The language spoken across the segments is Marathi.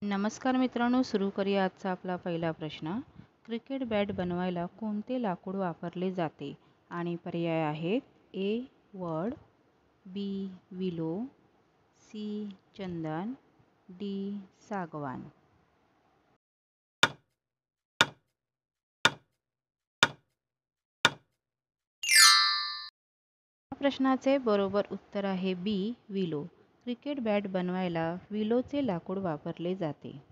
नमस्कार मित्रांनो, सुरू करूया आजचा आपला पहिला प्रश्न. क्रिकेट बॅट बनवायला कोणते लाकूड वापरले जाते? आणि पर्याय आहेत ए. वड, बी. विलो, सी. चंदन, डी. सागवान. या प्रश्नाचे बरोबर उत्तर आहे बी. विलो. क्रिकेट बॅट बनवायला विलोचे लाकूड वापरले जाते.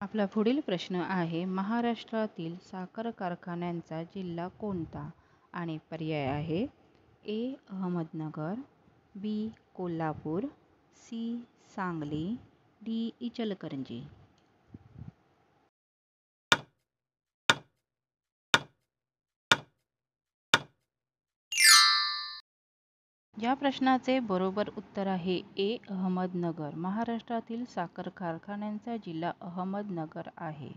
आपला पुढील प्रश्न आहे, महाराष्ट्रातील साखर कारखान्यांचा जिल्हा कोणता? आणि पर्याय आहे ए. अहमदनगर, बी. कोल्हापूर, सी. सांगली, डी. इचलकरंजी. या प्रश्नाचे बरोबर उत्तर आहे ए. अहमदनगर. महाराष्ट्रातील साखर कारखान्यांचा जिल्हा अहमदनगर आहे.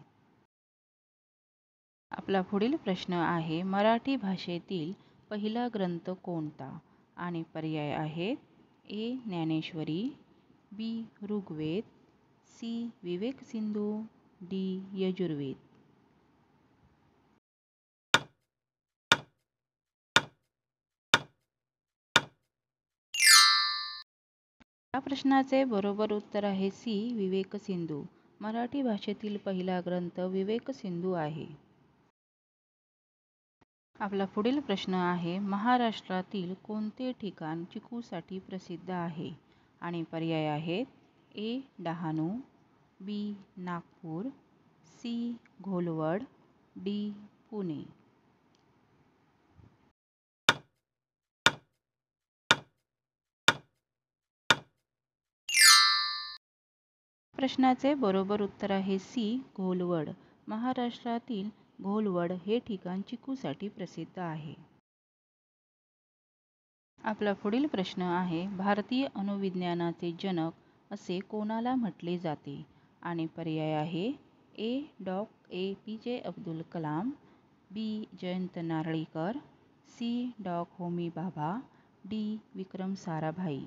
आपला पुढील प्रश्न आहे, मराठी भाषेतील पहिला ग्रंथ कोणता? आणि पर्याय आहेत ए. ज्ञानेश्वरी, बी. ऋग्वेद, सी. विवेकसिंधू, डी. यजुर्वेद. या प्रश्नाचे बरोबर उत्तर आहे सी. विवेकसिंधू. मराठी भाषेतील पहिला ग्रंथ विवेकसिंधू आहे. आपला पुढील प्रश्न आहे, महाराष्ट्रातील कोणते ठिकाण चिकूसाठी प्रसिद्ध आहे? आणि पर्याय आहेत ए. डहाणू, बी. नागपूर, सी. घोलवड, डी. पुणे. प्रश्नाचे बरोबर उत्तर आहे सी. घोलवड. महाराष्ट्रातील घोलवड हे ठिकाण चिकूसाठी प्रसिद्ध आहे. आपला पुढील प्रश्न आहे, भारतीय अणुविज्ञानाचे जनक असे कोणाला म्हटले जाते? आणि पर्याय आहे ए. डॉ. ए.पी.जे. अब्दुल कलाम, बी. जयंत नारळीकर, सी. डॉ. होमी भाभा, डी. विक्रम साराभाई.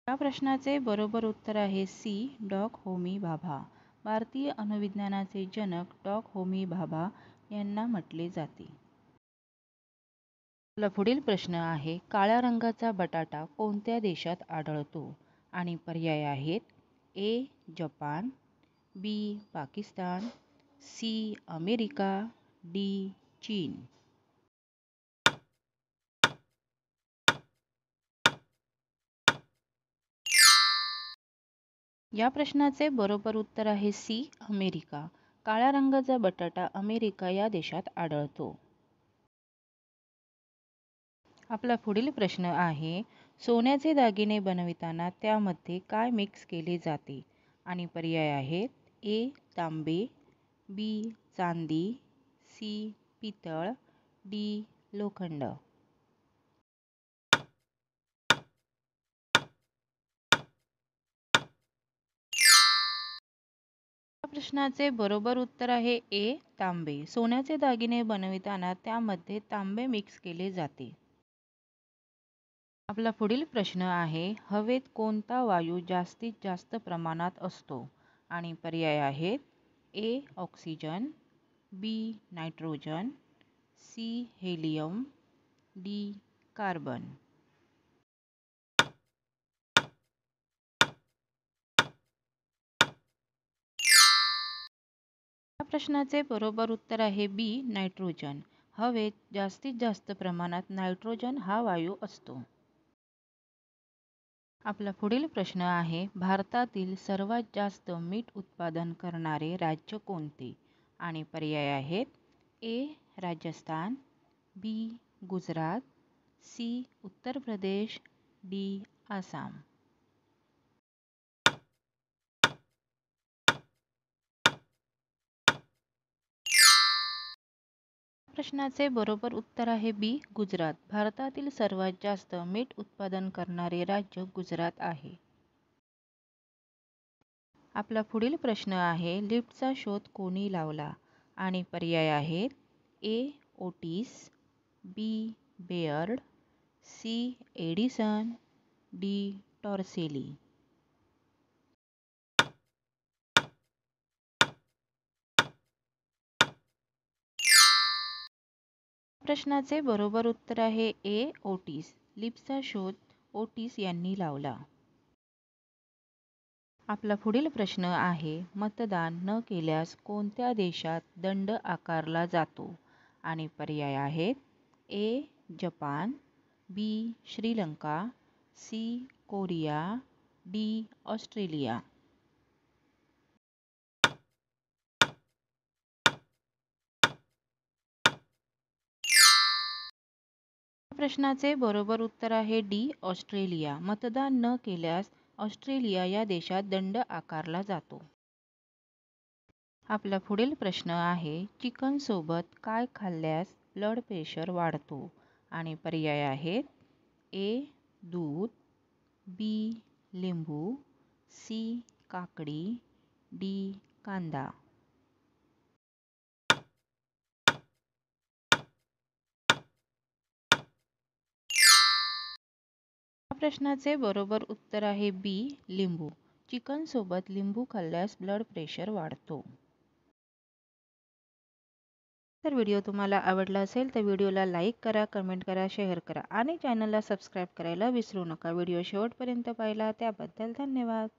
या प्रश्नाचे बरोबर उत्तर आहे सी. डॉ. होमी भाभा. भारतीय अणुविज्ञानाचे जनक डॉ. होमी भाभा यांना म्हटले जाते. आपला पुढील प्रश्न आहे, काळ्या रंगाचा बटाटा कोणत्या देशात आढळतो? आणि पर्याय आहेत A. Japan, B. Pakistan, C. America, D. चीन. या प्रश्नाचे बरोबर उत्तर आहे सी. अमेरिका. काळ्या रंगाचा बटाटा अमेरिका या देशात आढळतो. आपला पुढील प्रश्न आहे, सोन्याचे दागिने बनविताना त्यामध्ये काय मिक्स केले जाते? आणि पर्याय आहेत ए. तांबे, बी. चांदी, सी. पितळ, डी. लोखंड. या प्रश्नाचे बरोबर उत्तर आहे ए. तांबे. सोन्याचे दागिने बनविताना त्यामध्ये तांबे मिक्स केले जाते. आपला पुढील प्रश्न आहे, हवेत कोणता वायू जास्तीत जास्त प्रमाणात असतो? आणि पर्याय आहेत A. Oxygen, B. Nitrogen, C. Helium, D. Carbon. या प्रश्नाचे बरोबर उत्तर आहे बी. नायट्रोजन. हवेत जास्तीत जास्त प्रमाणात नायट्रोजन हा वायू असतो. आपला पुढील प्रश्न आहे, भारतातील सर्वात जास्त मीठ उत्पादन करणारे राज्य कोणते? आणि पर्याय आहेत ए. राजस्थान, बी. गुजरात, सी. उत्तर प्रदेश, डी. आसाम. प्रश्नाचे बरोबर उत्तर आहे बी. गुजरात. भारतातील सर्वात जास्त मीठ उत्पादन करणारे राज्य गुजरात आहे. आपला पुढील प्रश्न आहे, लिफ्टचा शोध कोणी लावला? आणि पर्याय आहेत ए. ओटिस, बी बेअर्ड, सी एडिसन, डी टॉर्सेली. प्रश्नाचे बरोबर उत्तर आहे ए ओटिस. लिपचा शोध ओटिस यांनी लावला. आपला पुढील प्रश्न आहे, मतदान न केल्यास कोणत्या देशात दंड आकारला जातो? आणि पर्याय आहेत A Japan, B Sri Lanka, C Korea, D Australia. प्रश्नाचे बरोबर उत्तर आहे डी ऑस्ट्रेलिया. मतदान न केल्यास ऑस्ट्रेलिया या देशात दंड आकारला जातो. आपला पुढील प्रश्न आहे, चिकन सोबत काय खाल्ल्यास ब्लड प्रेशर वाढतो? आणि पर्याय आहेत ए दूध, बी लिंबू, सी काकडी, डी कांदा. प्रश्नाचे बरोबर उत्तर आहे बी लिंबू. चिकन सोबत लिंबू खाल्ल्यास ब्लड प्रेशर वाढतो. तर व्हिडिओ तुम्हाला आवडला असेल तर व्हिडिओला लाईक करा, कमेंट करा, शेअर करा आणि चॅनलला सबस्क्राईब करायला विसरू नका. व्हिडिओ शेवटपर्यंत पाहिला त्याबद्दल धन्यवाद.